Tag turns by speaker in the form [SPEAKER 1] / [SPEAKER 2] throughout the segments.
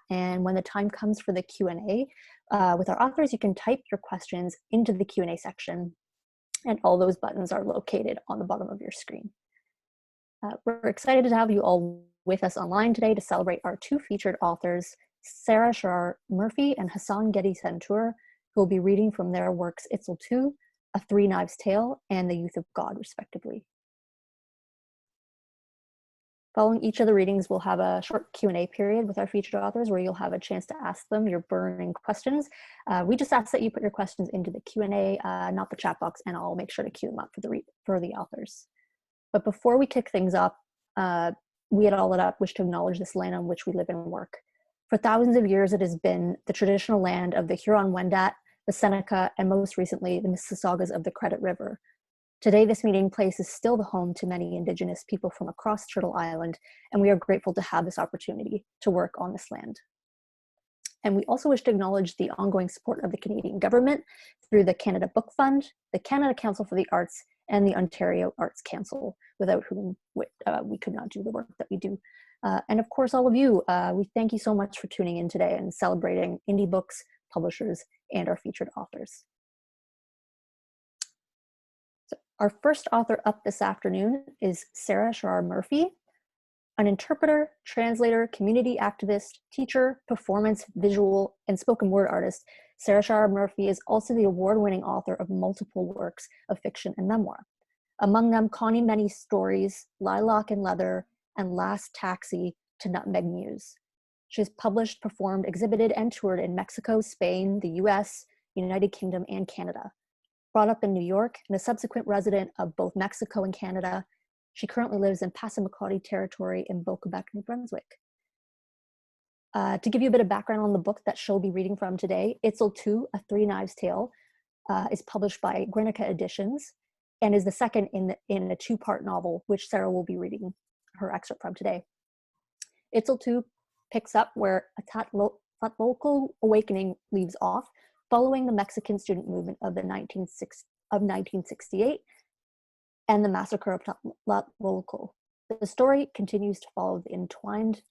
[SPEAKER 1] And when the time comes for the Q&A with our authors, you can type your questions into the Q&A section, and all those buttons are located on the bottom of your screen. We're excited to have you all with us online today to celebrate our two featured authors, Xerar Murphy and Hassan Ghedi Santur, who will be reading from their works Itzel 2, A Three Knives Tale, and The Youth of God, respectively. Following each of the readings, we'll have a short Q&A period with our featured authors where you'll have a chance to ask them your burning questions. We just ask that you put your questions into the Q&A, not the chat box, and I'll make sure to queue them up for the authors. But before we kick things up, we at All It Up wish to acknowledge this land on which we live and work. For thousands of years, it has been the traditional land of the Huron-Wendat, the Seneca, and most recently, the Mississaugas of the Credit River. Today, this meeting place is still the home to many Indigenous people from across Turtle Island, and we are grateful to have this opportunity to work on this land. And we also wish to acknowledge the ongoing support of the Canadian government through the Canada Book Fund, the Canada Council for the Arts, and the Ontario Arts Council, without whom we could not do the work that we do. And of course, all of you, we thank you so much for tuning in today and celebrating indie books, publishers, and our featured authors. So our first author up this afternoon is Xerar Murphy, an interpreter, translator, community activist, teacher, performance, visual, and spoken word artist. Xerar Murphy is also the award-winning author of multiple works of fiction and memoir. Among them, Connie Many Stories, Lilac and Leather, and Last Taxi to Nutmeg Muse. She has published, performed, exhibited, and toured in Mexico, Spain, the US, United Kingdom, and Canada. Brought up in New York and a subsequent resident of both Mexico and Canada, she currently lives in Passamaquoddy territory in Boquebec, New Brunswick. To give you a bit of background on the book that she'll be reading from today, Itzel 2, A Three Knives Tale, is published by Guernica Editions and is the second in a two-part novel, which Sarah will be reading her excerpt from today. Itzel 2 picks up where a Tlatelolco awakening leaves off, following the Mexican student movement of 1968 and the massacre of Tlatelolco. The story continues to follow the intertwined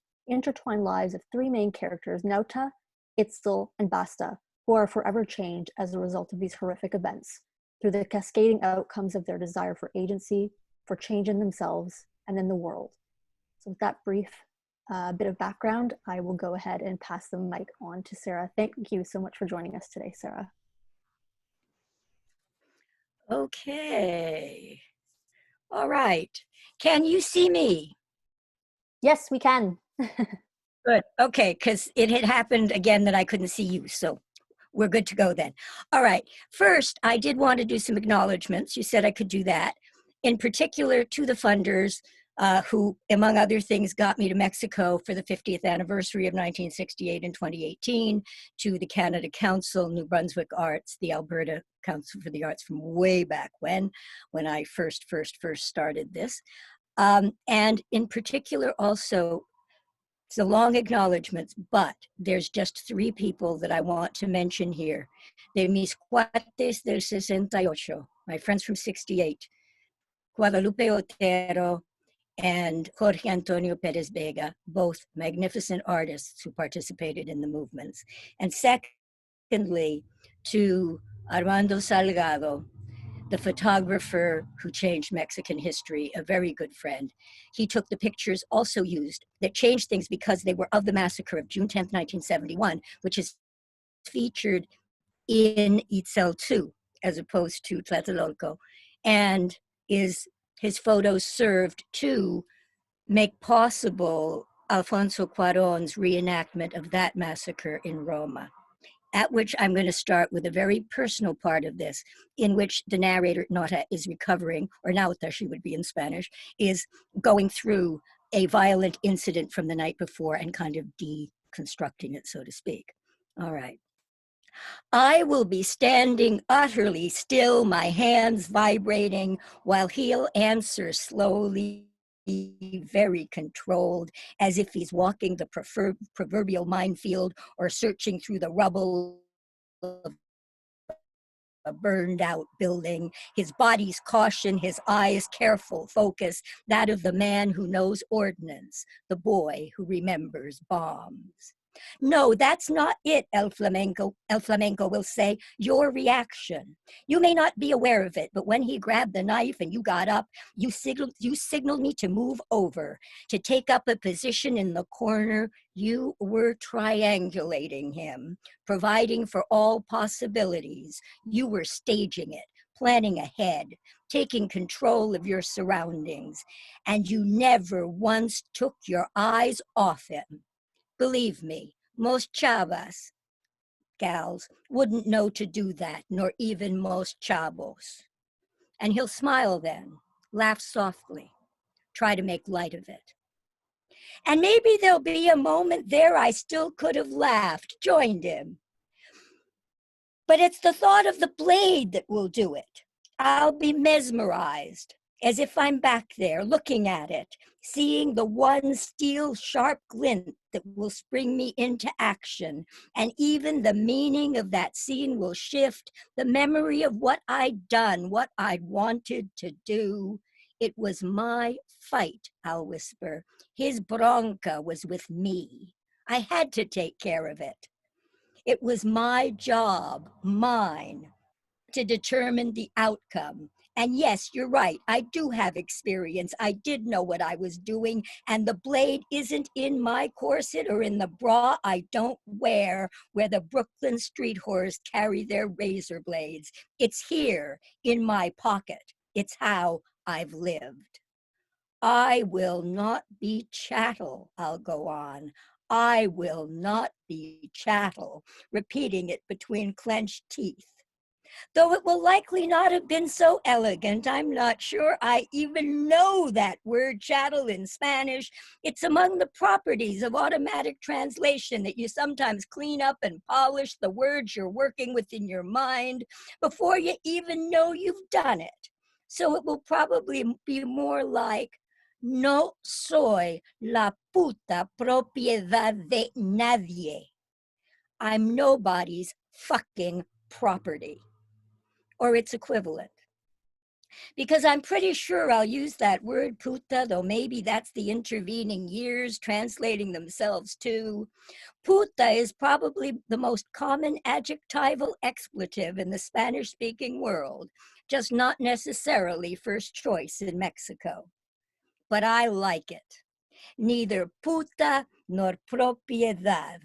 [SPEAKER 1] lives of three main characters, Nauta, Itzel, and Basta, who are forever changed as a result of these horrific events, through the cascading outcomes of their desire for agency, for change in themselves and in the world. So with that brief bit of background, I will go ahead and pass the mic on to Sarah. Thank you so much for joining us today, Sarah.
[SPEAKER 2] Okay. All right. Can you see me?
[SPEAKER 1] Yes, we can.
[SPEAKER 2] Good. Okay, because it had happened again that I couldn't see you, so we're good to go then. All right. First, I did want to do some acknowledgments. You said I could do that. In particular, to the funders who, among other things, got me to Mexico for the 50th anniversary of 1968 in 2018, to the Canada Council, New Brunswick Arts, the Alberta Council for the Arts from way back when I first started this. And in particular also, it's a long acknowledgments, but there's just three people that I want to mention here. De mis cuates del 68, my friends from 68, Guadalupe Otero and Jorge Antonio Perez Vega, both magnificent artists who participated in the movements. And secondly, to Armando Salgado, the photographer who changed Mexican history, a very good friend. He took the pictures also used that changed things because they were of the massacre of June 10th, 1971, which is featured in Itzel 2, as opposed to Tlatelolco, and his photos served to make possible Alfonso Cuarón's reenactment of that massacre in Roma. At which I'm going to start with a very personal part of this, in which the narrator, Nota, is recovering, or Nauta, she would be in Spanish, is going through a violent incident from the night before and kind of deconstructing it, so to speak. All right. I will be standing utterly still, my hands vibrating, while he'll answer slowly, very controlled, as if he's walking the proverbial minefield or searching through the rubble of a burned out building. His body's caution, his eyes careful focus, that of the man who knows ordnance, the boy who remembers bombs. No, that's not it, El Flamenco. El Flamenco will say, your reaction. You may not be aware of it, but when he grabbed the knife and you got up, you signaled me to move over, to take up a position in the corner. You were triangulating him, providing for all possibilities. You were staging it, planning ahead, taking control of your surroundings, and you never once took your eyes off him. Believe me, most chavas, gals, wouldn't know to do that, nor even most chavos. And he'll smile then, laugh softly, try to make light of it. And maybe there'll be a moment there I still could have laughed, joined him. But it's the thought of the blade that will do it. I'll be mesmerized, as if I'm back there looking at it, seeing the one steel sharp glint that will spring me into action. And even the meaning of that scene will shift, the memory of what I'd done, what I'd wanted to do. It was my fight, I'll whisper. His bronca was with me. I had to take care of it. It was my job, mine, to determine the outcome. And yes, you're right, I do have experience. I did know what I was doing, and the blade isn't in my corset or in the bra I don't wear where the Brooklyn street whores carry their razor blades. It's here, in my pocket. It's how I've lived. I will not be chattel, I'll go on. I will not be chattel, repeating it between clenched teeth. Though it will likely not have been so elegant, I'm not sure I even know that word chattel in Spanish. It's among the properties of automatic translation that you sometimes clean up and polish the words you're working with in your mind before you even know you've done it. So it will probably be more like, no soy la puta propiedad de nadie. I'm nobody's fucking property, or its equivalent. Because I'm pretty sure I'll use that word puta, though maybe that's the intervening years translating themselves too. Puta is probably the most common adjectival expletive in the Spanish-speaking world, just not necessarily first choice in Mexico. But I like it. Neither puta nor propiedad,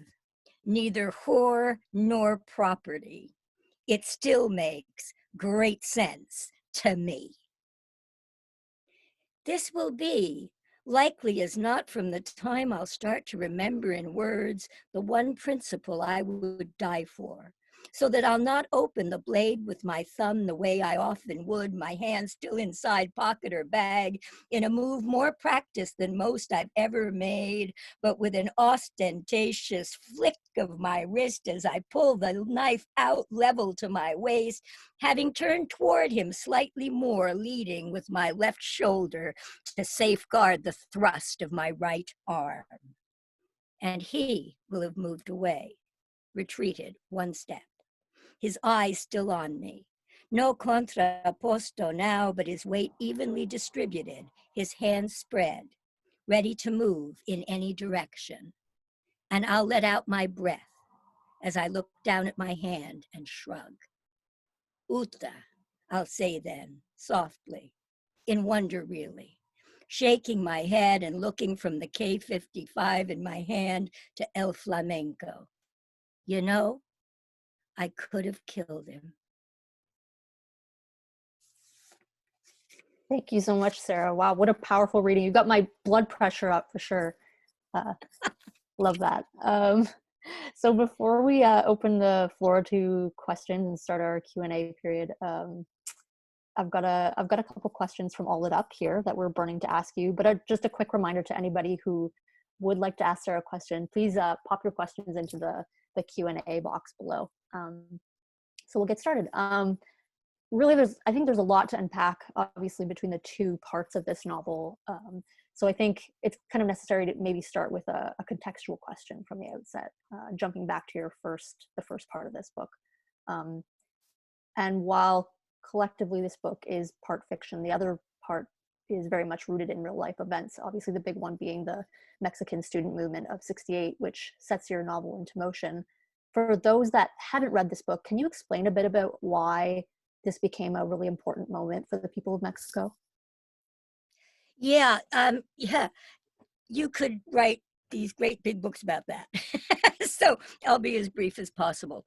[SPEAKER 2] neither whore nor property. It still makes great sense to me. This will be, likely as not from the time I'll start to remember in words, the one principle I would die for, so that I'll not open the blade with my thumb the way I often would, my hand still inside pocket or bag, in a move more practiced than most I've ever made, but with an ostentatious flick of my wrist as I pull the knife out level to my waist, having turned toward him slightly more, leading with my left shoulder to safeguard the thrust of my right arm. And he will have moved away, retreated one step, his eyes still on me. No contrapposto now, but his weight evenly distributed, his hands spread, ready to move in any direction. And I'll let out my breath as I look down at my hand and shrug. Uta, I'll say then, softly, in wonder really, shaking my head and looking from the K-55 in my hand to El Flamenco. You know, I could have killed him.
[SPEAKER 1] Thank you so much, Sarah. Wow, what a powerful reading. You got my blood pressure up for sure. Love that. So before we open the floor to questions and start our Q&A period, I've got a couple questions from All It Up here that we're burning to ask you, but just a quick reminder to anybody who would like to ask Sarah a question, please pop your questions into the Q&A box below. So we'll get started. Really, I think there's a lot to unpack, obviously, between the two parts of this novel. So I think it's kind of necessary to maybe start with a contextual question from the outset, jumping back to the first part of this book. And while collectively this book is part fiction, the other part is very much rooted in real life events. Obviously, the big one being the Mexican student movement of '68, which sets your novel into motion. For those that haven't read this book, can you explain a bit about why this became a really important moment for the people of Mexico?
[SPEAKER 2] Yeah, yeah, you could write these great big books about that. So I'll be as brief as possible.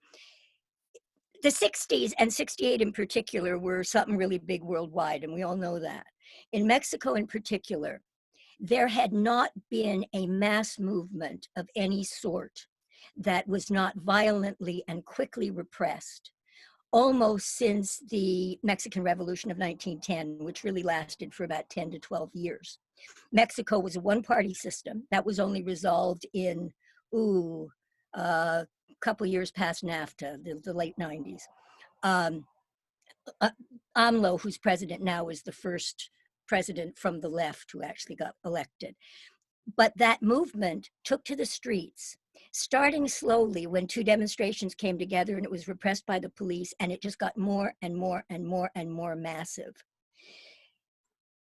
[SPEAKER 2] The 60s and 68 in particular were something really big worldwide, and we all know that. In Mexico in particular, there had not been a mass movement of any sort that was not violently and quickly repressed almost since the Mexican Revolution of 1910, which really lasted for about 10 to 12 years. Mexico was a one-party system that was only resolved in, a couple years past NAFTA, the late 90s. Um, AMLO, who's president now, is the first president from the left who actually got elected. But that movement took to the streets, starting slowly when two demonstrations came together and it was repressed by the police, and it just got more and more and more and more massive.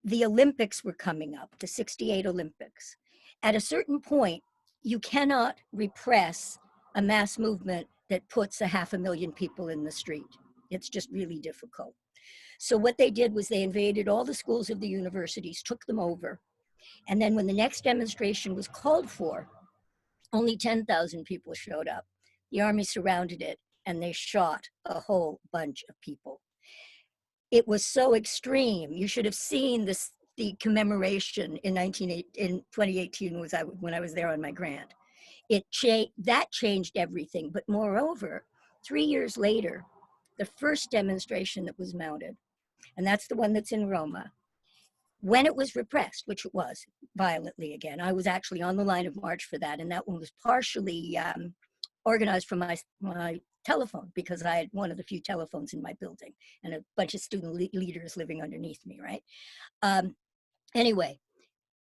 [SPEAKER 2] The Olympics were coming up, the '68 Olympics. At a certain point, you cannot repress a mass movement that puts 500,000 people in the street. It's just really difficult. So what they did was they invaded all the schools of the universities, took them over. And then when the next demonstration was called for, only 10,000 people showed up. The army surrounded it and they shot a whole bunch of people. It was so extreme. You should have seen this, the commemoration in 2018 when I was there on my grant. That changed everything. But moreover, 3 years later, the first demonstration that was mounted, and that's the one that's in Roma, when it was repressed, which it was violently again, I was actually on the line of march for that, and that one was partially organized from my telephone, because I had one of the few telephones in my building and a bunch of student leaders living underneath me, right? Anyway,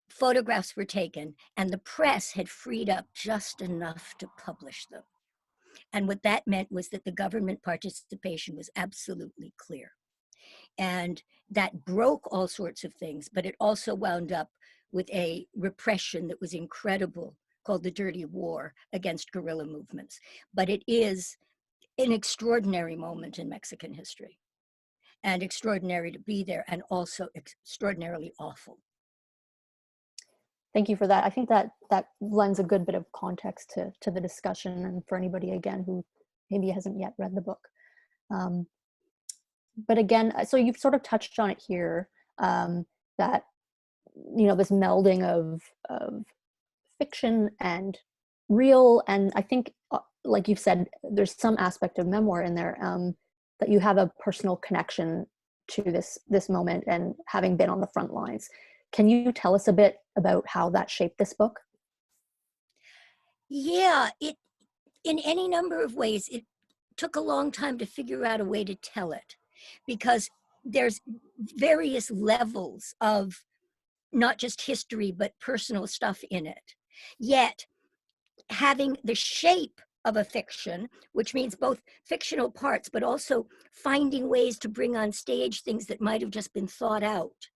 [SPEAKER 2] photographs were taken and the press had freed up just enough to publish them. And what that meant was that the government participation was absolutely clear. And that broke all sorts of things, but it also wound up with a repression that was incredible, called the Dirty War against guerrilla movements. But it is an extraordinary moment in Mexican history, and extraordinary to be there, and also extraordinarily awful.
[SPEAKER 1] Thank you for that. I think that lends a good bit of context to the discussion, and for anybody, again, who maybe hasn't yet read the book. But again, so you've sort of touched on it here, that, this melding of fiction and real, and I think, like you've said, there's some aspect of memoir in there, that you have a personal connection to this moment and having been on the front lines. Can you tell us a bit about how that shaped this book?
[SPEAKER 2] Yeah, in any number of ways, it took a long time to figure out a way to tell it, because there's various levels of not just history, but personal stuff in it. Yet, having the shape of a fiction, which means both fictional parts, but also finding ways to bring on stage things that might have just been thought out,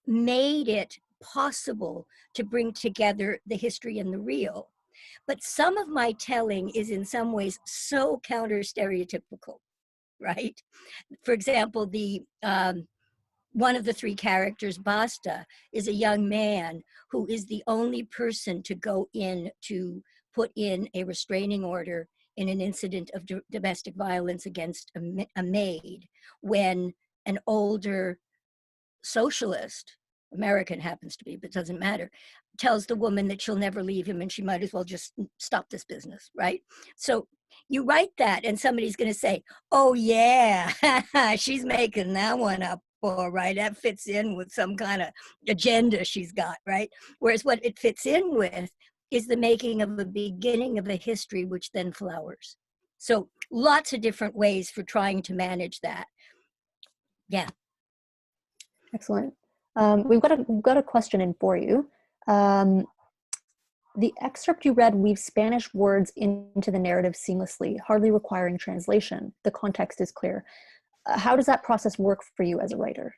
[SPEAKER 2] made it possible to bring together the history and the real. But some of my telling is in some ways so counter stereotypical, right? For example, one of the three characters, Basta, is a young man who is the only person to go in to put in a restraining order in an incident of domestic violence against a maid, when an older socialist, American happens to be, but doesn't matter, tells the woman that she'll never leave him and she might as well just stop this business, right? So you write that and somebody's going to say, oh yeah, she's making that one up. All right, that fits in with some kind of agenda she's got, right? Whereas what it fits in with is the making of the beginning of a history which then flowers. So lots of different ways for trying to manage that. Yeah.
[SPEAKER 1] Excellent. We've got a question in for you. The excerpt you read weaves Spanish words into the narrative seamlessly, hardly requiring translation. The context is clear. How does that process work for you as a writer?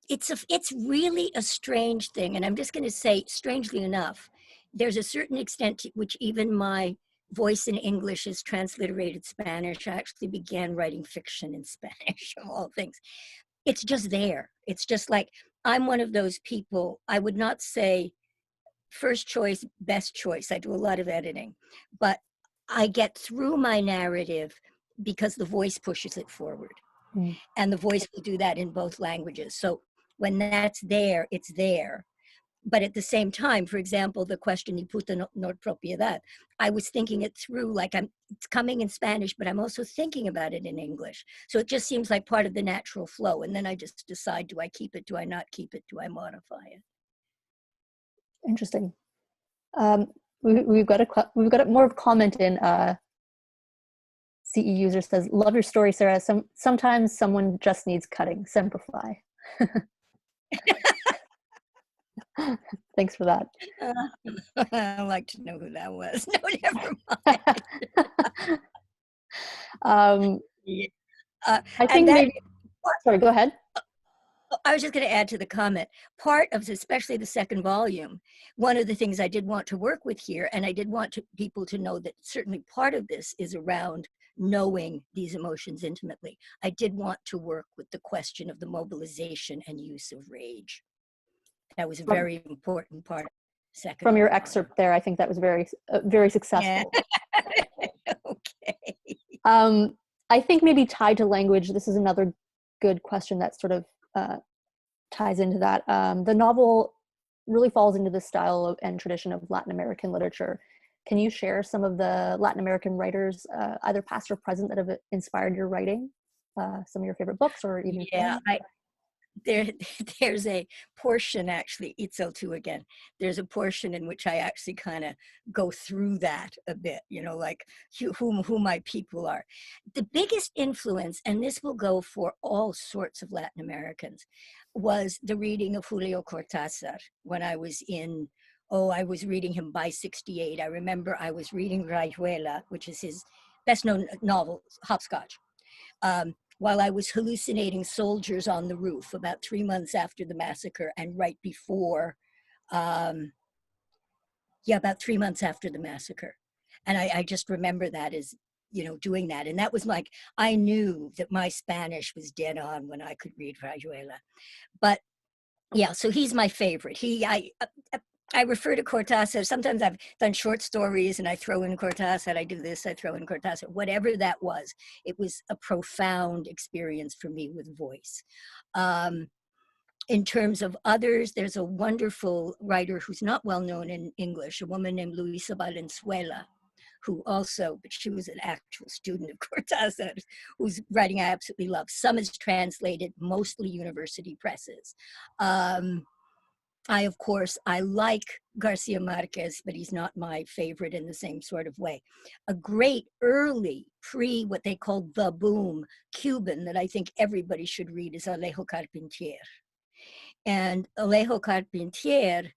[SPEAKER 2] it's really a strange thing. And I'm just going to say, strangely enough, there's a certain extent to which even my voice in English is transliterated Spanish. I actually began writing fiction in Spanish, of all things. It's just there. It's just like, I'm one of those people, I would not say first choice, best choice. I do a lot of editing, but I get through my narrative because the voice pushes it forward.
[SPEAKER 1] Mm.
[SPEAKER 2] And the voice will do that in both languages. So when that's there, it's there. But at the same time, for example, the question "y puta no propiedad," I was thinking it through, like it's coming in Spanish, but I'm also thinking about it in English. So it just seems like part of the natural flow. And then I just decide, do I keep it? Do I not keep it? Do I modify it?
[SPEAKER 1] Interesting. We've got more of a comment in. CE user says, "Love your story, Sarah. Sometimes someone just needs cutting. Simplify." Thanks for that.
[SPEAKER 2] I'd like to know who that was. No, never mind. Yeah.
[SPEAKER 1] I think maybe. Sorry, go ahead.
[SPEAKER 2] I was just going to add to the comment, part of, especially the second volume, one of the things I did want to work with here, and I did want people to know that certainly part of this is around knowing these emotions intimately. I did want to work with the question of the mobilization and use of rage. That was a very important part of the second
[SPEAKER 1] From your
[SPEAKER 2] volume.
[SPEAKER 1] excerpt there, I think that was very successful.
[SPEAKER 2] Yeah. Okay.
[SPEAKER 1] I think maybe tied to language, this is another good question that sort of ties into that. The novel really falls into the style and tradition of Latin American literature. Can you share some of the Latin American writers, either past or present, that have inspired your writing? Some of your favorite books, or even
[SPEAKER 2] Yeah, there's a portion, actually, Itzel too again, there's a portion in which I actually kind of go through that a bit, like who my people are. The biggest influence, and this will go for all sorts of Latin Americans, was the reading of Julio Cortázar when I was I was reading him by 68. I remember I was reading Rayuela, which is his best known novel, Hopscotch. While I was hallucinating soldiers on the roof about 3 months after the massacre, and right before, about 3 months after the massacre. And I just remember that as, doing that. And that was like, I knew that my Spanish was dead on when I could read Rayuela. But yeah, so he's my favorite. I refer to Cortázar. Sometimes I've done short stories and I throw in Cortázar. I do this, I throw in Cortázar. Whatever that was, it was a profound experience for me with voice. In terms of others, there's a wonderful writer who's not well known in English, a woman named Luisa Valenzuela, who also, but she was an actual student of Cortázar, whose writing I absolutely love. Some is translated, mostly university presses. Of course, I like Garcia Marquez, but he's not my favorite in the same sort of way. A great early, what they call the boom Cuban that I think everybody should read is Alejo Carpentier. And Alejo Carpentier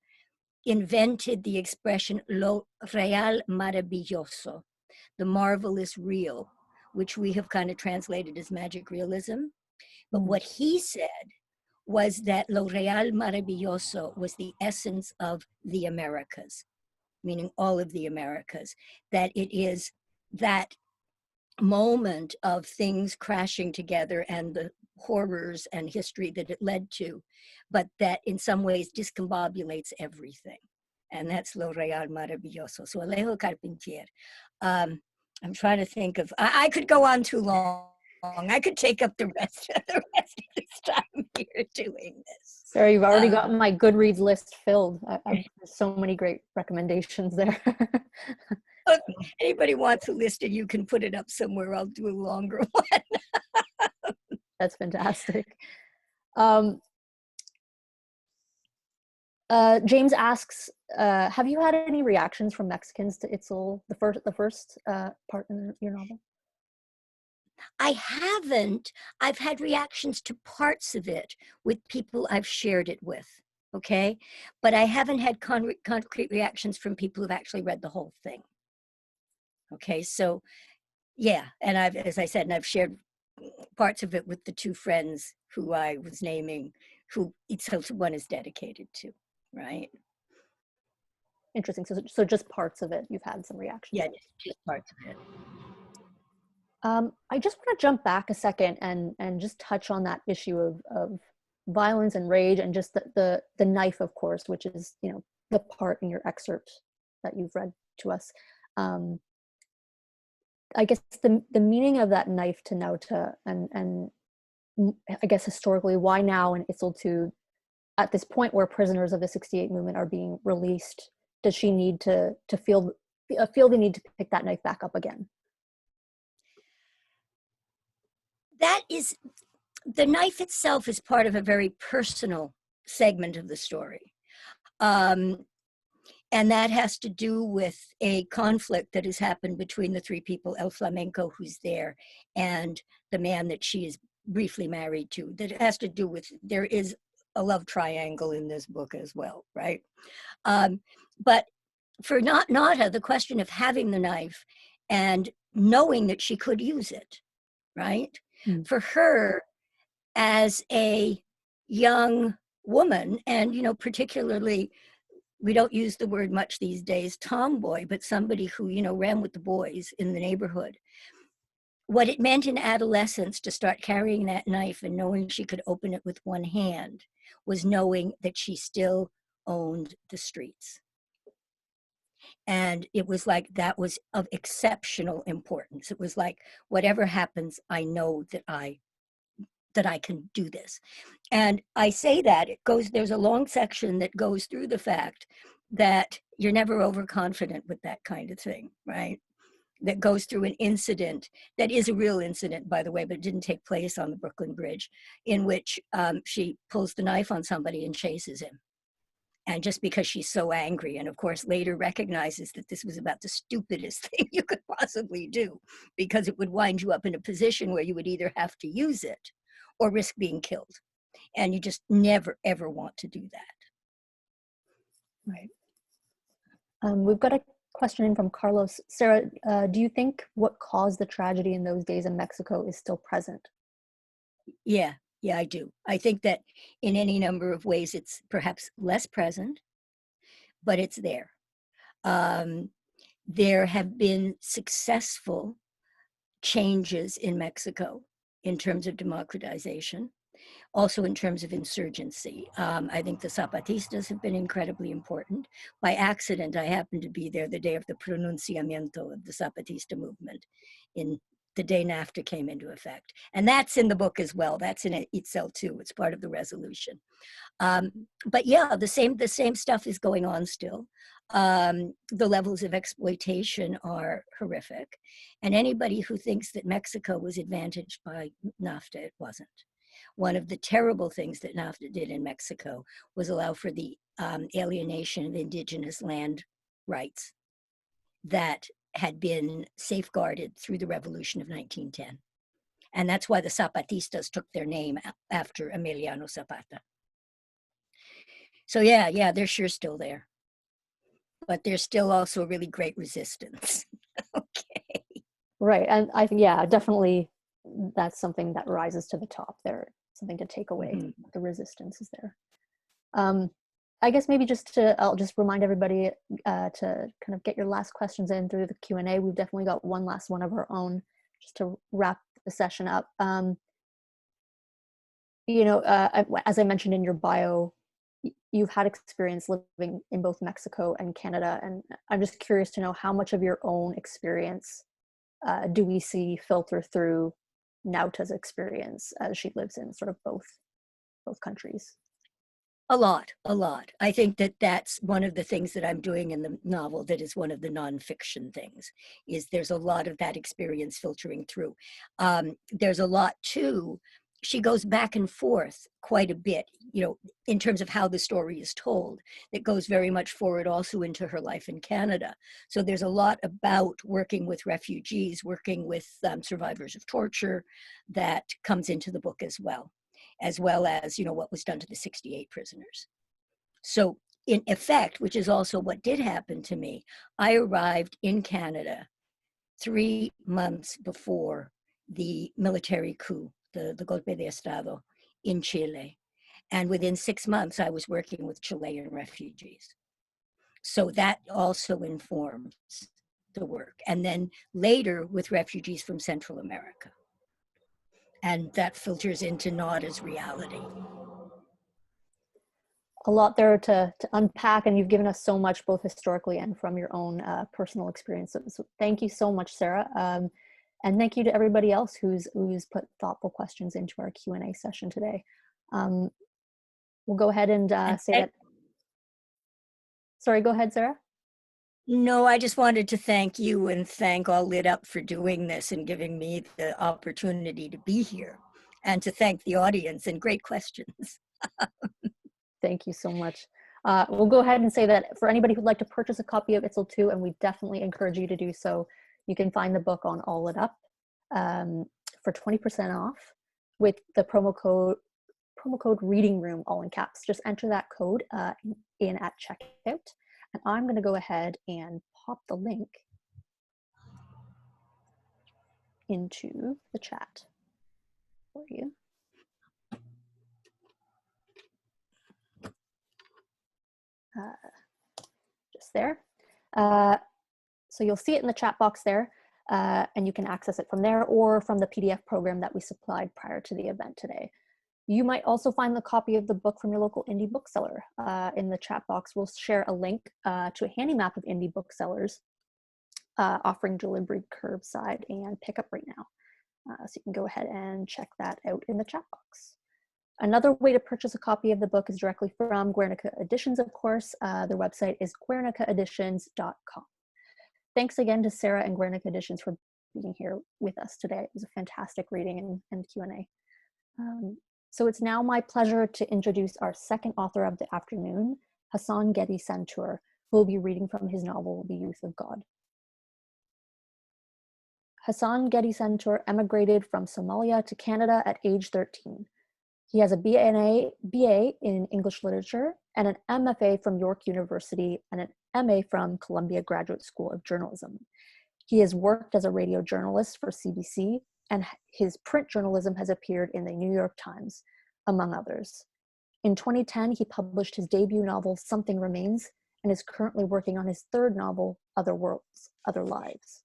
[SPEAKER 2] invented the expression lo real maravilloso, the marvelous real, which we have kind of translated as magic realism. But what he said was that lo real maravilloso was the essence of the Americas, meaning all of the Americas, that it is that moment of things crashing together and the horrors and history that it led to, but that in some ways discombobulates everything. And that's lo real maravilloso. So Alejo Carpentier. I'm trying to think of, I could go on too long. I could take up the rest of this time here doing this.
[SPEAKER 1] Sarah, you've already got my Goodreads list filled. There's so many great recommendations there.
[SPEAKER 2] If anybody wants a list and you can put it up somewhere, I'll do a longer one.
[SPEAKER 1] That's fantastic. James asks, have you had any reactions from Mexicans to Itzel, the first part in your novel?
[SPEAKER 2] I haven't. I've had reactions to parts of it with people I've shared it with, okay? But I haven't had concrete reactions from people who've actually read the whole thing. Okay, so yeah, and as I said, and I've shared parts of it with the two friends who I was naming, who Itzel is dedicated to, right?
[SPEAKER 1] Interesting. So just parts of it, you've had some reactions.
[SPEAKER 2] Yeah, just parts of it.
[SPEAKER 1] I just want to jump back a second and just touch on that issue of violence and rage, and just the knife, of course, which is, you know, the part in your excerpt that you've read to us. I guess the meaning of that knife to Nauta, and I guess historically, why now in Itzel to, at this point where prisoners of the 68 movement are being released, does she need to feel the need to pick that knife back up again?
[SPEAKER 2] That is, the knife itself is part of a very personal segment of the story. And that has to do with a conflict that has happened between the three people, El Flamenco, who's there, and the man that she is briefly married to. That has to do with, there is a love triangle in this book as well, right? But for Nada, the question of having the knife and knowing that she could use it, right? Mm. For her, as a young woman, and, you know, particularly, we don't use the word much these days, tomboy, but somebody who, you know, ran with the boys in the neighborhood. What it meant in adolescence to start carrying that knife and knowing she could open it with one hand was knowing that she still owned the streets. And it was like, that was of exceptional importance. It was like, whatever happens, I know that I can do this. And I say that, there's a long section that goes through the fact that you're never overconfident with that kind of thing, right? That goes through an incident that is a real incident, by the way, but it didn't take place on the Brooklyn Bridge, in which she pulls the knife on somebody and chases him. And just because she's so angry, and of course later recognizes that this was about the stupidest thing you could possibly do, because it would wind you up in a position where you would either have to use it or risk being killed. And you just never, ever want to do that.
[SPEAKER 1] Right. We've got a question in from Carlos. Sarah, do you think what caused the tragedy in those days in Mexico is still present?
[SPEAKER 2] Yeah, I do. I think that in any number of ways, it's perhaps less present, but it's there. There have been successful changes in Mexico in terms of democratization, also in terms of insurgency. I think the Zapatistas have been incredibly important. By accident, I happened to be there the day of the pronunciamiento of the Zapatista movement, in the day NAFTA came into effect. And that's in the book as well. That's in Itzel too. It's part of the resolution. But yeah, the same stuff is going on still. The levels of exploitation are horrific. And anybody who thinks that Mexico was advantaged by NAFTA, it wasn't. One of the terrible things that NAFTA did in Mexico was allow for the alienation of indigenous land rights that had been safeguarded through the revolution of 1910. And that's why the Zapatistas took their name after Emiliano Zapata. So yeah, they're sure still there. But there's still also a really great resistance. Okay.
[SPEAKER 1] Right, and I think, yeah, definitely that's something that rises to the top there, something to take away. Mm-hmm. The resistance is there. I guess maybe I'll just remind everybody to kind of get your last questions in through the Q&A. We've definitely got one last one of our own just to wrap the session up. You know, as I mentioned in your bio, you've had experience living in both Mexico and Canada, and I'm just curious to know how much of your own experience do we see filter through Nauta's experience as she lives in sort of both countries?
[SPEAKER 2] A lot. I think that that's one of the things that I'm doing in the novel that is one of the nonfiction things, is there's a lot of that experience filtering through. There's a lot too. She goes back and forth quite a bit, you know, in terms of how the story is told. It goes very much forward also into her life in Canada. So there's a lot about working with refugees, working with survivors of torture that comes into the book as well as, you know, what was done to the 68 prisoners. So in effect, which is also what did happen to me, I arrived in Canada 3 months before the military coup, the golpe de Estado in Chile. And within 6 months, I was working with Chilean refugees. So that also informs the work. And then later with refugees from Central America. And that filters into Nada's reality.
[SPEAKER 1] A lot there to unpack, and you've given us so much, both historically and from your own personal experiences. So thank you so much, Sarah. And thank you to everybody else who's put thoughtful questions into our Q&A session today. We'll go ahead and say that. Sorry, go ahead, Sarah.
[SPEAKER 2] No, I just wanted to thank you and thank All Lit Up for doing this and giving me the opportunity to be here, and to thank the audience and great questions.
[SPEAKER 1] Thank you so much. We'll go ahead and say that for anybody who'd like to purchase a copy of Itzel 2, and we definitely encourage you to do so, you can find the book on All Lit Up for 20% off with the promo code Reading Room, all in caps. Just enter that code in at checkout. And I'm going to go ahead and pop the link into the chat for you. Just there. So you'll see it in the chat box there, and you can access it from there or from the PDF program that we supplied prior to the event today. You might also find the copy of the book from your local indie bookseller. In the chat box, we'll share a link to a handy map of indie booksellers offering delivery curbside and pickup right now. So you can go ahead and check that out in the chat box. Another way to purchase a copy of the book is directly from Guernica Editions, of course. Their website is guernicaeditions.com. Thanks again to Sarah and Guernica Editions for being here with us today. It was a fantastic reading and Q&A. So it's now my pleasure to introduce our second author of the afternoon, Hassan Ghedi Santur, who will be reading from his novel, The Youth of God. Hassan Ghedi Santur emigrated from Somalia to Canada at age 13. He has a BA in English Literature and an MFA from York University and an MA from Columbia Graduate School of Journalism. He has worked as a radio journalist for CBC, and his print journalism has appeared in the New York Times, among others. In 2010, he published his debut novel, Something Remains, and is currently working on his third novel, Other Worlds, Other Lives.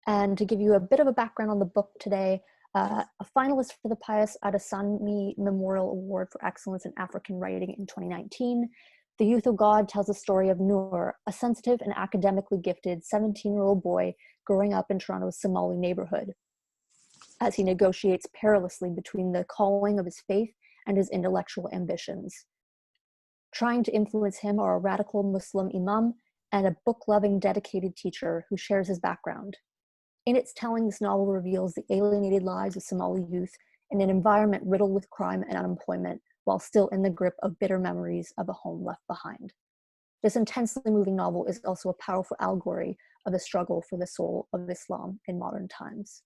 [SPEAKER 1] And to give you a bit of a background on the book today, a finalist for the Pius Adesanya Memorial Award for Excellence in African Writing in 2019, The Youth of God tells the story of Noor, a sensitive and academically gifted 17-year-old boy growing up in Toronto's Somali neighborhood, as he negotiates perilously between the calling of his faith and his intellectual ambitions. Trying to influence him are a radical Muslim imam and a book-loving, dedicated teacher who shares his background. In its telling, this novel reveals the alienated lives of Somali youth in an environment riddled with crime and unemployment, while still in the grip of bitter memories of a home left behind. This intensely moving novel is also a powerful allegory of the struggle for the soul of Islam in modern times.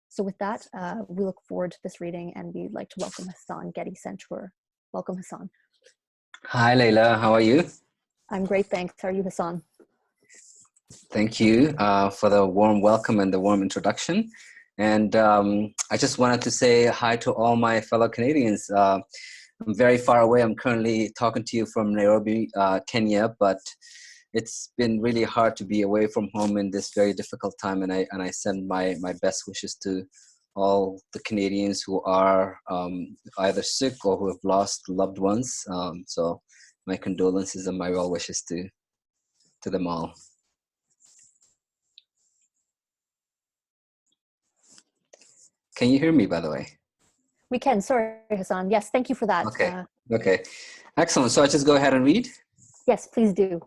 [SPEAKER 1] So with that, we look forward to this reading, and we'd like to welcome Hassan Ghedi Santur. Welcome, Hassan.
[SPEAKER 3] Hi, Leyla. How are you?
[SPEAKER 1] I'm great, thanks. How are you, Hassan?
[SPEAKER 3] Thank you for the warm welcome and the warm introduction. And I just wanted to say hi to all my fellow Canadians. I'm very far away. I'm currently talking to you from Nairobi, Kenya, but it's been really hard to be away from home in this very difficult time. And I send my best wishes to all the Canadians who are either sick or who have lost loved ones. So my condolences and my well wishes to them all. Can you hear me, by the way?
[SPEAKER 1] We can. Sorry, Hassan. Yes, thank you for that.
[SPEAKER 3] Okay. Excellent. So I just go ahead and read?
[SPEAKER 1] Yes, please do.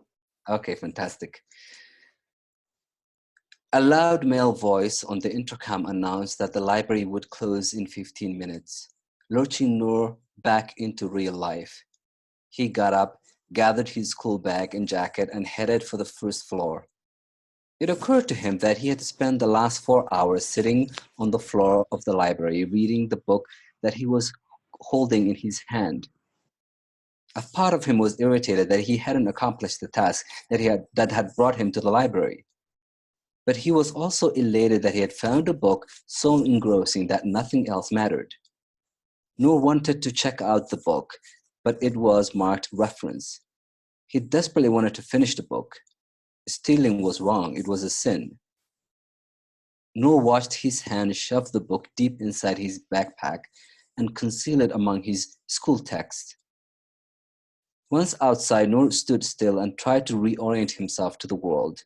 [SPEAKER 3] Okay, fantastic. A loud male voice on the intercom announced that the library would close in 15 minutes, lurching Noor back into real life. He got up, gathered his school bag and jacket, and headed for the first floor. It occurred to him that he had spent the last 4 hours sitting on the floor of the library reading the book that he was holding in his hand. A part of him was irritated that he hadn't accomplished the task that had brought him to the library. But he was also elated that he had found a book so engrossing that nothing else mattered. Noor wanted to check out the book, but it was marked reference. He desperately wanted to finish the book. Stealing was wrong, it was a sin. Noor watched his hand shove the book deep inside his backpack and conceal it among his school texts. Once outside, Noor stood still and tried to reorient himself to the world.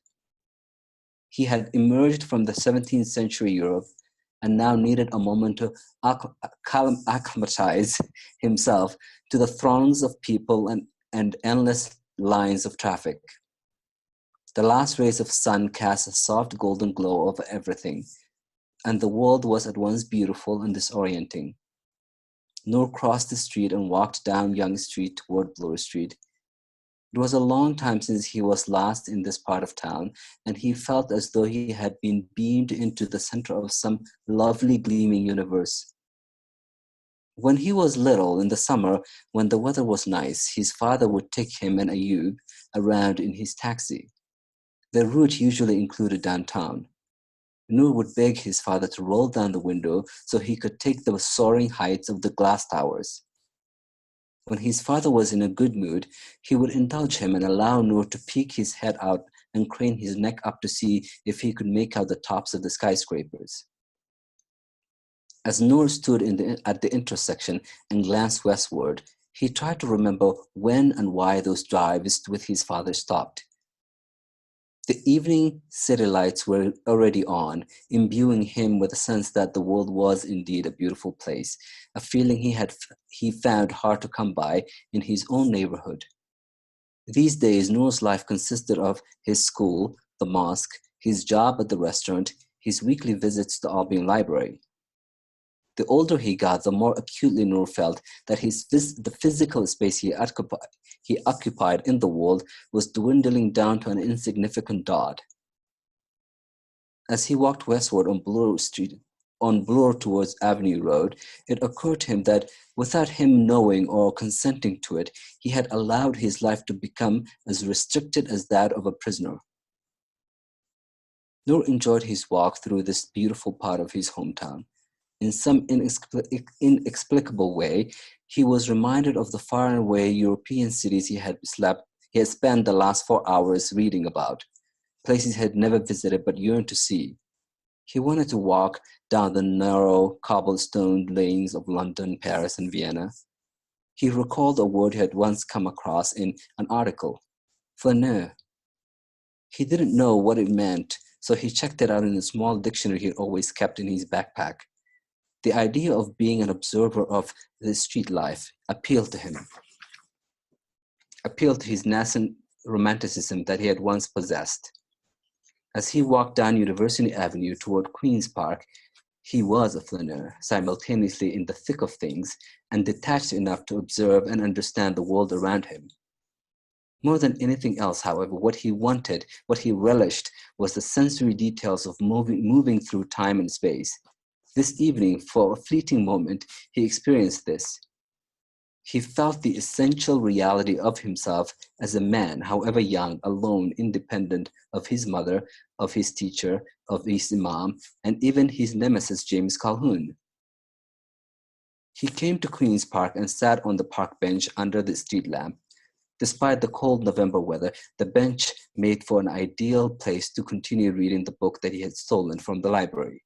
[SPEAKER 3] He had emerged from the 17th century Europe and now needed a moment to acclimatize himself to the throngs of people and endless lines of traffic. The last rays of sun cast a soft golden glow over everything, and the world was at once beautiful and disorienting. Noor crossed the street and walked down Young Street toward Bloor Street. It was a long time since he was last in this part of town, and he felt as though he had been beamed into the center of some lovely gleaming universe. When he was little, in the summer, when the weather was nice, his father would take him and Ayub around in his taxi. The route usually included downtown. Noor would beg his father to roll down the window so he could take the soaring heights of the glass towers. When his father was in a good mood, he would indulge him and allow Noor to peek his head out and crane his neck up to see if he could make out the tops of the skyscrapers. As Noor stood at the intersection and glanced westward, he tried to remember when and why those drives with his father stopped. The evening city lights were already on, imbuing him with a sense that the world was indeed a beautiful place, a feeling he found hard to come by in his own neighborhood. These days, Noor's life consisted of his school, the mosque, his job at the restaurant, his weekly visits to the Albion Library. The older he got, the more acutely Noor felt that the physical space he occupied in the world was dwindling down to an insignificant dot. As he walked westward on Bloor towards Avenue Road, it occurred to him that without him knowing or consenting to it, he had allowed his life to become as restricted as that of a prisoner. Noor enjoyed his walk through this beautiful part of his hometown. In some inexplicable way, he was reminded of the faraway European cities he had spent the last 4 hours reading about, places he had never visited but yearned to see. He wanted to walk down the narrow cobblestone lanes of London, Paris, and Vienna. He recalled a word he had once come across in an article, flaneur. He didn't know what it meant, so he checked it out in a small dictionary he always kept in his backpack. The idea of being an observer of the street life appealed to him, appealed to his nascent romanticism that he had once possessed. As he walked down University Avenue toward Queen's Park, he was a flaneur, simultaneously in the thick of things and detached enough to observe and understand the world around him. More than anything else, however, what he wanted, what he relished, was the sensory details of moving through time and space. This evening, for a fleeting moment, he experienced this. He felt the essential reality of himself as a man, however young, alone, independent of his mother, of his teacher, of his imam, and even his nemesis, James Calhoun. He came to Queen's Park and sat on the park bench under the street lamp. Despite the cold November weather, the bench made for an ideal place to continue reading the book that he had stolen from the library.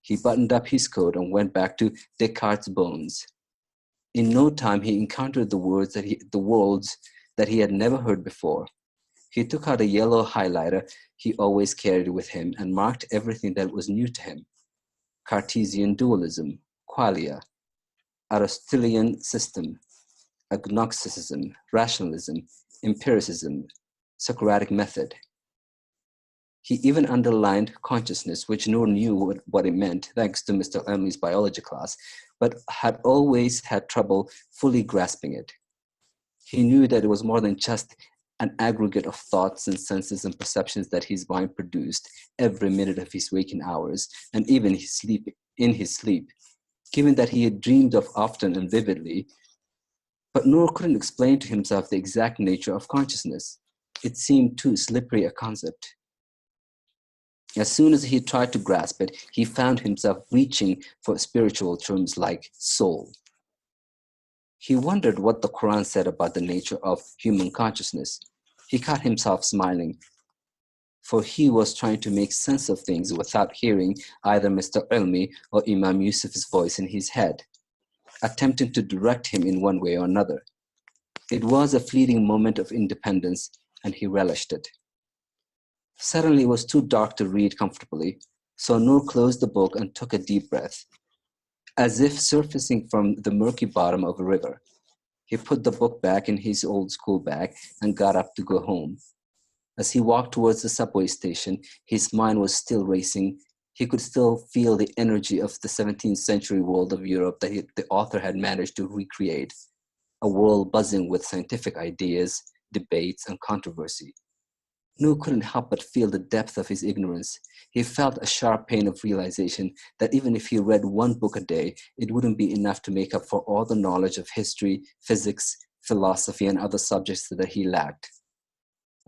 [SPEAKER 3] He buttoned up his coat and went back to Descartes' Bones. In no time, he encountered the words that he had never heard before. He took out a yellow highlighter he always carried with him and marked everything that was new to him. Cartesian dualism, qualia, Aristotelian system, agnosticism, rationalism, empiricism, Socratic method. He even underlined consciousness, which Noor knew what it meant, thanks to Mr. Emley's biology class, but had always had trouble fully grasping it. He knew that it was more than just an aggregate of thoughts and senses and perceptions that his mind produced every minute of his waking hours, and even in his sleep, given that he had dreamed of often and vividly. But Noor couldn't explain to himself the exact nature of consciousness. It seemed too slippery a concept. As soon as he tried to grasp it, he found himself reaching for spiritual terms like soul. He wondered what the Quran said about the nature of human consciousness. He caught himself smiling, for he was trying to make sense of things without hearing either Mr. Ilmi or Imam Yusuf's voice in his head, attempting to direct him in one way or another. It was a fleeting moment of independence, and he relished it. Suddenly it was too dark to read comfortably, so Noor closed the book and took a deep breath. As if surfacing from the murky bottom of a river, he put the book back in his old school bag and got up to go home. As he walked towards the subway station, his mind was still racing. He could still feel the energy of the 17th century world of Europe that the author had managed to recreate, a world buzzing with scientific ideas, debates, and controversy. Noor couldn't help but feel the depth of his ignorance. He felt a sharp pain of realization that even if he read one book a day, it wouldn't be enough to make up for all the knowledge of history, physics, philosophy, and other subjects that he lacked.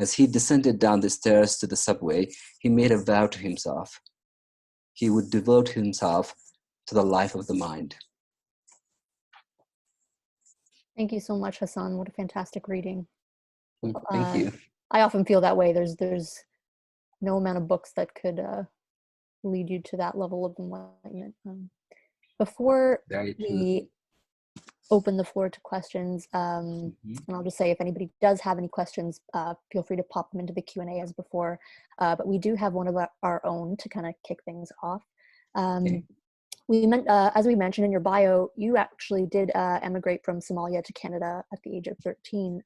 [SPEAKER 3] As he descended down the stairs to the subway, he made a vow to himself. He would devote himself to the life of the mind.
[SPEAKER 1] Thank you so much, Hassan. What a fantastic reading.
[SPEAKER 3] Thank you.
[SPEAKER 1] I often feel that way. There's no amount of books that could lead you to that level of enlightenment. Before we open the floor to questions, and I'll just say if anybody does have any questions, feel free to pop them into the Q&A as before. But we do have one of our own to kind of kick things off.
[SPEAKER 3] Okay.
[SPEAKER 1] As we mentioned in your bio, you actually did emigrate from Somalia to Canada at the age of 13.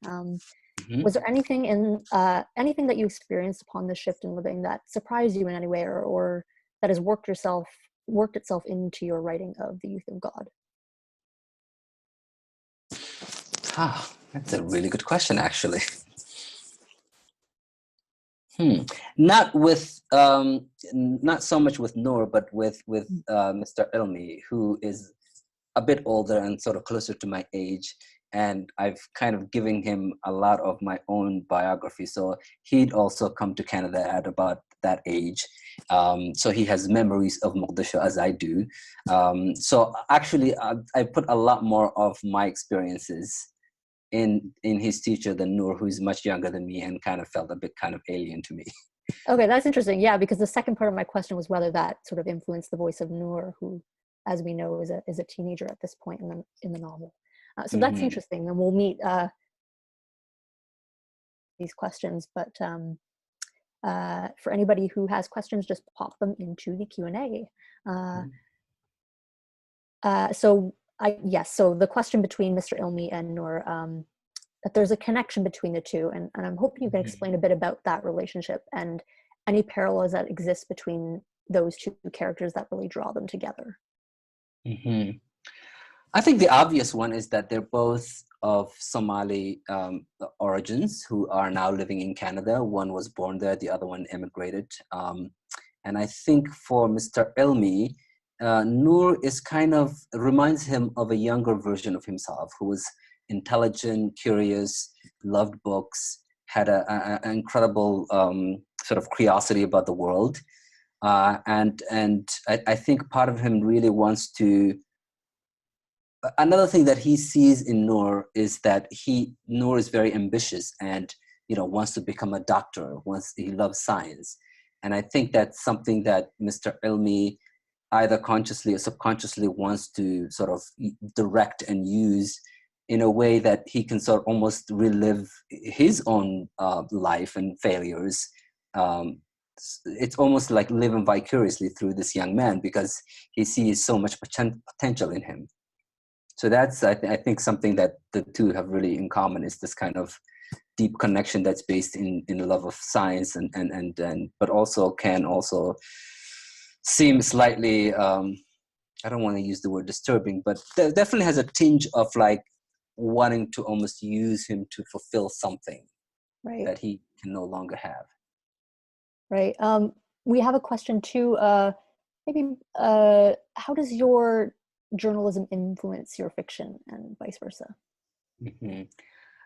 [SPEAKER 1] Was there anything that you experienced upon the shift in living that surprised you in any way, or that has worked itself into your writing of The Youth of God?
[SPEAKER 3] That's a really good question, actually. Not so much with Noor, but with Mr. Ilmi, who is a bit older and sort of closer to my age. And I've kind of given him a lot of my own biography. So he'd also come to Canada at about that age. So he has memories of Mogadishu as I do. So actually, I put a lot more of my experiences in his teacher than Noor, who's much younger than me and kind of felt a bit kind of alien to me.
[SPEAKER 1] Okay, that's interesting. Yeah, because the second part of my question was whether that sort of influenced the voice of Noor, who, as we know, is a teenager at this point in the novel. So that's interesting, and we'll meet these questions. But for anybody who has questions, just pop them into the Q&A. So the question between Mr. Ilmi and Noor, that there's a connection between the two, and I'm hoping you can explain a bit about that relationship and any parallels that exist between those two characters that really draw them together.
[SPEAKER 3] I think the obvious one is that they're both of Somali origins who are now living in Canada. One was born there, the other one immigrated. And I think for Mr. Ilmi, Noor reminds him of a younger version of himself who was intelligent, curious, loved books, had an incredible sort of curiosity about the world. And I think part of him really wants to. Another thing that he sees in Noor is that Noor is very ambitious and wants to become a doctor. He loves science, and I think that's something that Mr. Ilmi either consciously or subconsciously wants to sort of direct and use in a way that he can sort of almost relive his own life and failures. It's almost like living vicariously through this young man because he sees so much potential in him. So that's, I think, something that the two have really in common is this kind of deep connection that's based in a love of science but also can also seem slightly, I don't want to use the word disturbing, but definitely has a tinge of like wanting to almost use him to fulfill something that he can no longer have.
[SPEAKER 1] Right. We have a question too. How does your journalism influence your fiction and vice versa?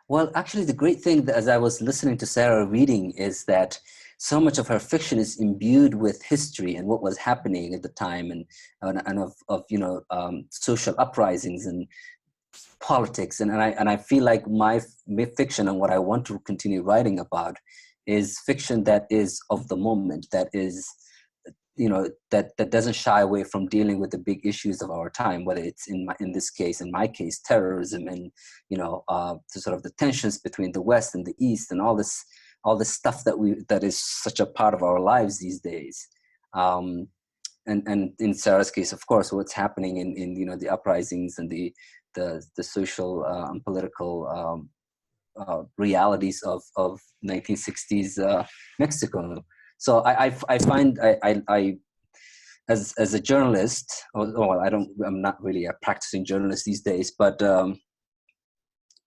[SPEAKER 3] Well, actually, the great thing that as I was listening to Sarah reading is that so much of her fiction is imbued with history and what was happening at the time and of social uprisings and politics, and I feel like my fiction and what I want to continue writing about is fiction that is of the moment, that is, you know, that doesn't shy away from dealing with the big issues of our time, whether it's in my case terrorism, and you know, the sort of the tensions between the West and the East, and all this stuff that is such a part of our lives these days. And in Sarah's case, of course, what's happening in you know, the uprisings and the social and political realities of 1960s Mexico. So I find I as a journalist, well, I'm not really a practicing journalist these days, but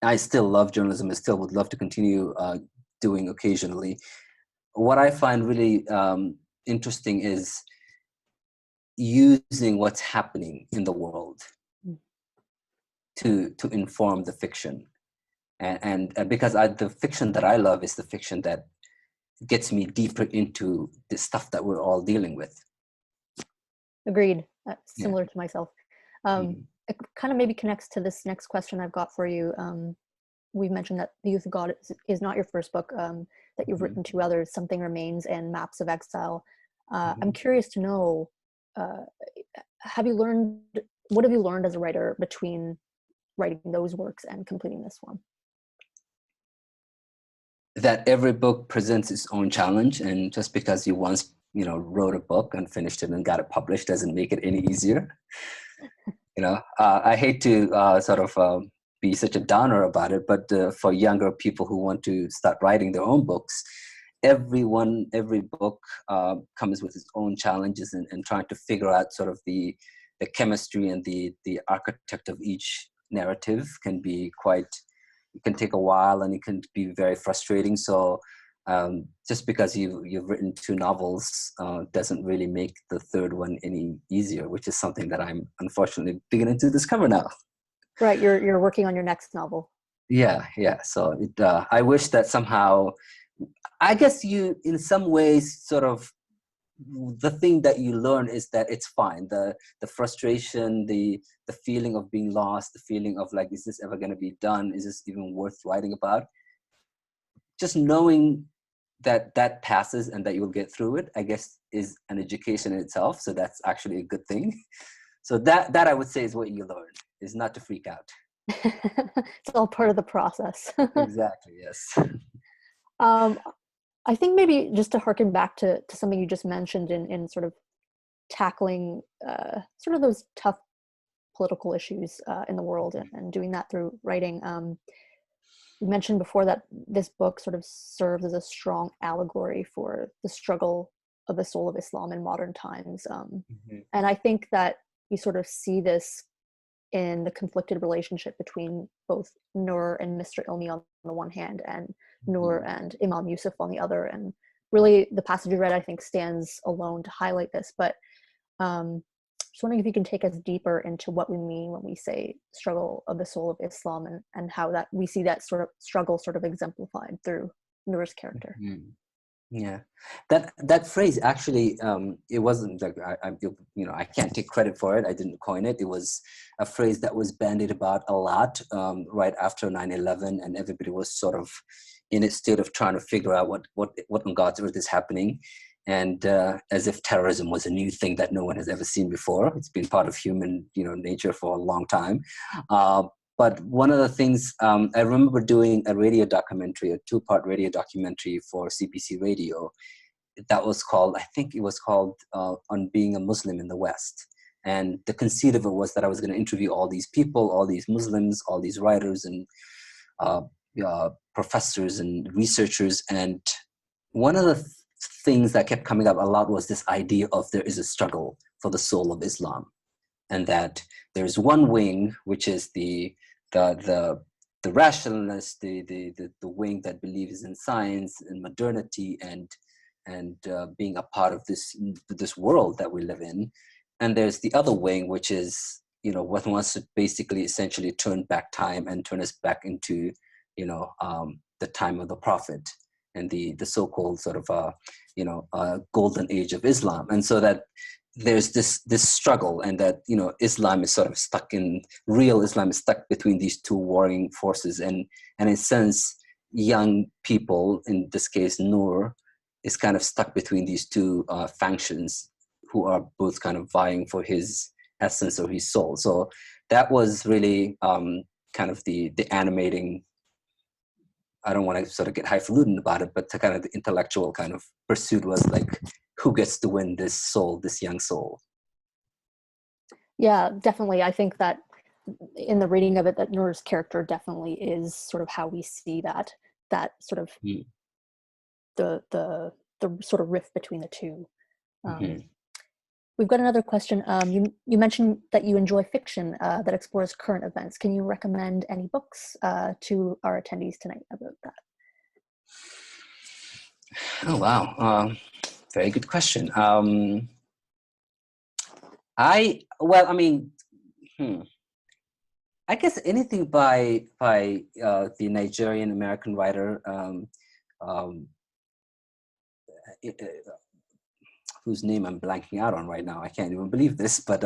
[SPEAKER 3] I still love journalism. I still would love to continue doing occasionally. What I find really interesting is using what's happening in the world to inform the fiction, and because the fiction that I love is the fiction that gets me deeper into the stuff that we're all dealing with.
[SPEAKER 1] Agreed.
[SPEAKER 3] Yeah.
[SPEAKER 1] Similar to myself.
[SPEAKER 3] Mhm.
[SPEAKER 1] It kind of maybe connects to this next question I've got for you. We mentioned that The Youth of God is not your first book, that you've written two others, Something Remains and Maps of Exile. I'm curious to know, what have you learned as a writer between writing those works and completing this one?
[SPEAKER 3] That every book presents its own challenge, and just because you once, you know, wrote a book and finished it and got it published doesn't make it any easier. You know, I hate to be such a downer about it, but for younger people who want to start writing their own books, every book comes with its own challenges, and trying to figure out sort of the chemistry and the architect of each narrative can be it can take a while, and it can be very frustrating. So just because you've written two novels doesn't really make the third one any easier, which is something that I'm unfortunately beginning to discover now.
[SPEAKER 1] Right, you're working on your next novel.
[SPEAKER 3] Yeah. So I wish that somehow, I guess you, in some ways, sort of, the thing that you learn is that it's fine. The frustration, the feeling of being lost, the feeling of like, is this ever going to be done? Is this even worth writing about? Just knowing that passes and that you'll get through it, I guess, is an education in itself. So that's actually a good thing. So that I would say is what you learn, is not to freak out.
[SPEAKER 1] It's all part of the process.
[SPEAKER 3] Exactly, yes.
[SPEAKER 1] I think maybe just to harken back to something you just mentioned in sort of tackling sort of those tough political issues in the world, and doing that through writing. You mentioned before that this book sort of serves as a strong allegory for the struggle of the soul of Islam in modern times. And I think that you sort of see this in the conflicted relationship between both Nur and Mr. Ilmi on the one hand, and Nur and Imam Yusuf on the other. And really, the passage you read, I think, stands alone to highlight this. But just wondering if you can take us deeper into what we mean when we say struggle of the soul of Islam, and how that we see that sort of struggle sort of exemplified through Nur's character.
[SPEAKER 3] Yeah, that phrase actually, it wasn't like I can't take credit for it. I didn't coin it. It was a phrase that was bandied about a lot right after 9/11, and everybody was sort of in a state of trying to figure out what on God's earth is happening, and as if terrorism was a new thing that no one has ever seen before. It's been part of human nature for a long time. But one of the things, I remember doing a radio documentary, a 2-part radio documentary for CPC Radio. That was called, I think it was called On Being a Muslim in the West. And the conceit of it was that I was going to interview all these people, all these Muslims, all these writers and professors and researchers. And one of the things that kept coming up a lot was this idea of there is a struggle for the soul of Islam. And that there's one wing, which is the rationalist, the wing that believes in science and modernity and being a part of this world that we live in. And there's the other wing, which is what wants to basically essentially turn back time and turn us back into the time of the Prophet and the so-called sort of golden age of Islam. And so that there's this struggle, and that Islam is sort of stuck in real Islam is stuck between these two warring forces, and in a sense, young people, in this case Noor, is kind of stuck between these two factions who are both kind of vying for his essence or his soul. So that was really kind of the animating. I don't want to sort of get highfalutin about it, but the kind of the intellectual kind of pursuit was like, who gets to win this soul, this young soul?
[SPEAKER 1] Yeah, definitely. I think that in the reading of it, that Noor's character definitely is sort of how we see that sort of the sort of rift between the two. We've got another question. You mentioned that you enjoy fiction that explores current events. Can you recommend any books to our attendees tonight about that?
[SPEAKER 3] Oh, wow. Very good question. I guess anything by the Nigerian American writer, whose name I'm blanking out on right now. I can't even believe this, but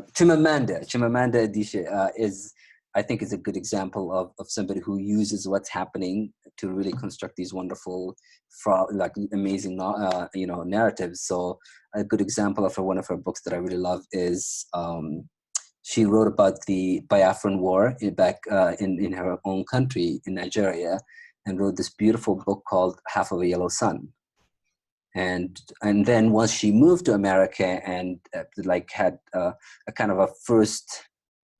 [SPEAKER 3] Chimamanda Adichie is, I think, is a good example of somebody who uses what's happening to really construct these wonderful, amazing, narratives. So a good example of one of her books that I really love is she wrote about the Biafran War back in her own country in Nigeria, and wrote this beautiful book called Half of a Yellow Sun. And then once she moved to America and had a kind of a first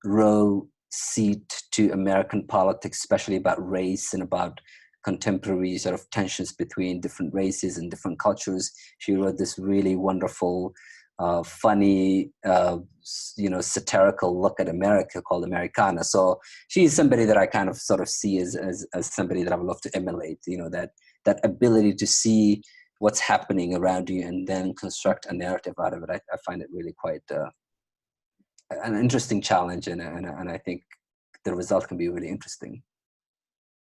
[SPEAKER 3] row seat to American politics, especially about race and about contemporary sort of tensions between different races and different cultures, she wrote this really wonderful, funny, satirical look at America called Americana. So she's somebody that I kind of sort of see as somebody that I would love to emulate. That ability to see what's happening around you and then construct a narrative out of it. I find it really quite an interesting challenge, and I think the result can be really interesting.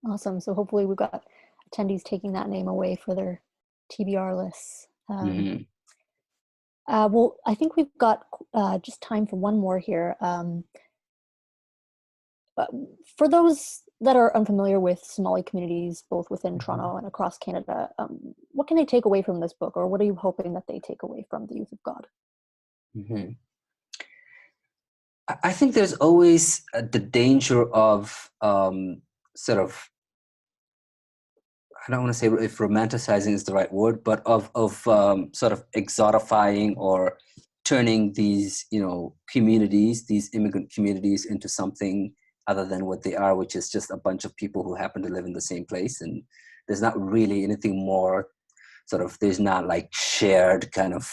[SPEAKER 1] Awesome. So hopefully we've got attendees taking that name away for their TBR lists. Well, I think we've got just time for one more here. For those that are unfamiliar with Somali communities, both within Toronto and across Canada, what can they take away from this book, or what are you hoping that they take away from The Youth of God?
[SPEAKER 3] I think there's always the danger of sort of, I don't want to say if romanticizing is the right word, but of sort of exotifying or turning these communities, these immigrant communities, into something other than what they are, which is just a bunch of people who happen to live in the same place. And there's not really anything more there's not like shared kind of,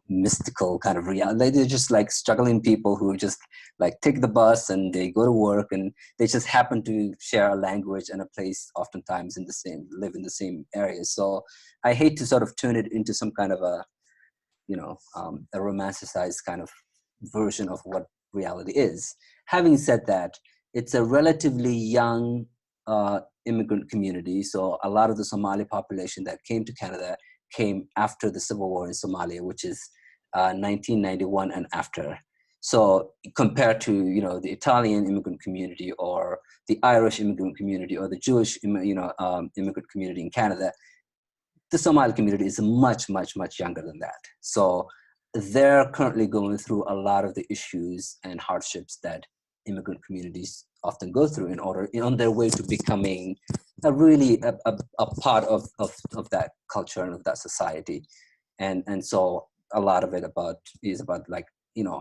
[SPEAKER 3] mystical kind of reality. They're just like struggling people who just like take the bus and they go to work, and they just happen to share a language and a place, oftentimes live in the same area. So I hate to sort of turn it into some kind of a romanticized kind of version of what reality is. Having said that, it's a relatively young immigrant community. So a lot of the Somali population that came to Canada came after the civil war in Somalia, which is 1991 and after. So compared to the Italian immigrant community, or the Irish immigrant community, or the Jewish immigrant community in Canada, the Somali community is much, much, much younger than that. So they're currently going through a lot of the issues and hardships that immigrant communities often go through on their way to becoming a part of that culture and of that society. And so a lot of it is about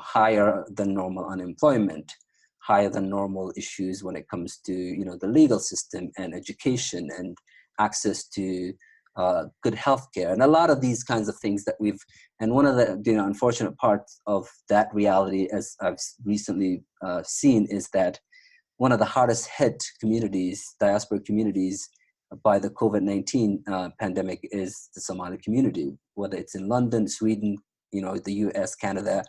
[SPEAKER 3] higher than normal unemployment, higher than normal issues when it comes to the legal system and education and access to good healthcare, and a lot of these kinds of things that and one of the unfortunate parts of that reality, as I've recently seen, is that one of the hardest hit communities, diaspora communities, by the COVID-19 pandemic is the Somali community, whether it's in London, Sweden, the US, Canada,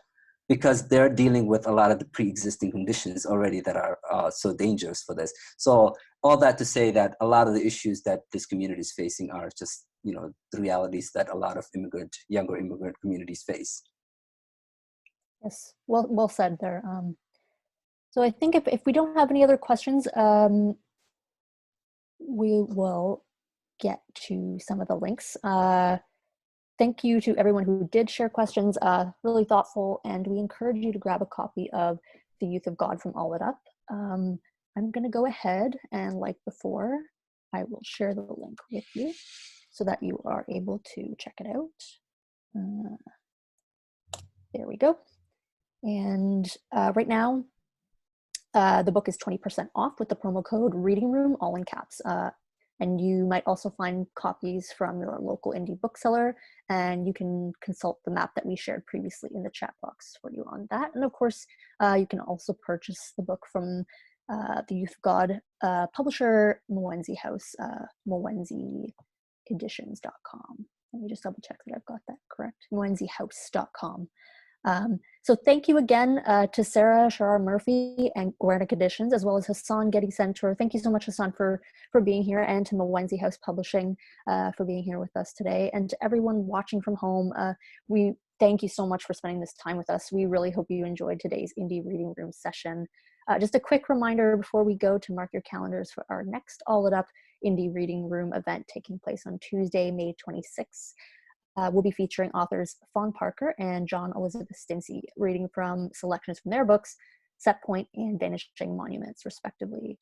[SPEAKER 3] because they're dealing with a lot of the pre-existing conditions already that are so dangerous for this. So all that to say that a lot of the issues that this community is facing are just the realities that a lot of younger immigrant communities face.
[SPEAKER 1] Yes, well said there. So I think if we don't have any other questions, we will get to some of the links. Thank you to everyone who did share questions, really thoughtful, and we encourage you to grab a copy of The Youth of God from All It Up. I'm gonna go ahead and, like before, I will share the link with you so that you are able to check it out. There we go. And right now, the book is 20% off with the promo code Reading Room, all in caps. And you might also find copies from your local indie bookseller, and you can consult the map that we shared previously in the chat box for you on that. And of course, you can also purchase the book from the Youth of God publisher, Mawenzi House, mawenzieditions.com. Let me just double check that I've got that correct, mawenzihouse.com. So thank you again to Sarah, Char Murphy, and Guernica Editions, as well as Hassan Ghedi Santur. Thank you so much, Hassan, for being here, and to Mawenzi House Publishing for being here with us today. And to everyone watching from home, we thank you so much for spending this time with us. We really hope you enjoyed today's Indie Reading Room session. Just a quick reminder before we go to mark your calendars for our next All It Up Indie Reading Room event taking place on Tuesday, May 26th. We'll be featuring authors Fawn Parker and John Elizabeth Stincy, reading from selections from their books, Set Point and Vanishing Monuments, respectively.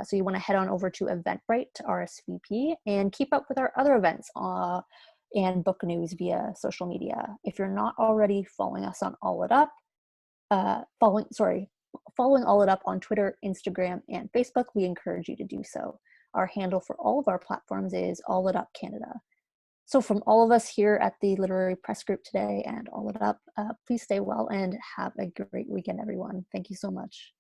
[SPEAKER 1] So you want to head on over to Eventbrite, to Rsvp, and keep up with our other events and book news via social media. If you're not already following us on All It Up, following All It Up on Twitter, Instagram, and Facebook, we encourage you to do so. Our handle for all of our platforms is All It Up Canada. So from all of us here at the Literary Press Group today and All It Up, please stay well and have a great weekend, everyone. Thank you so much.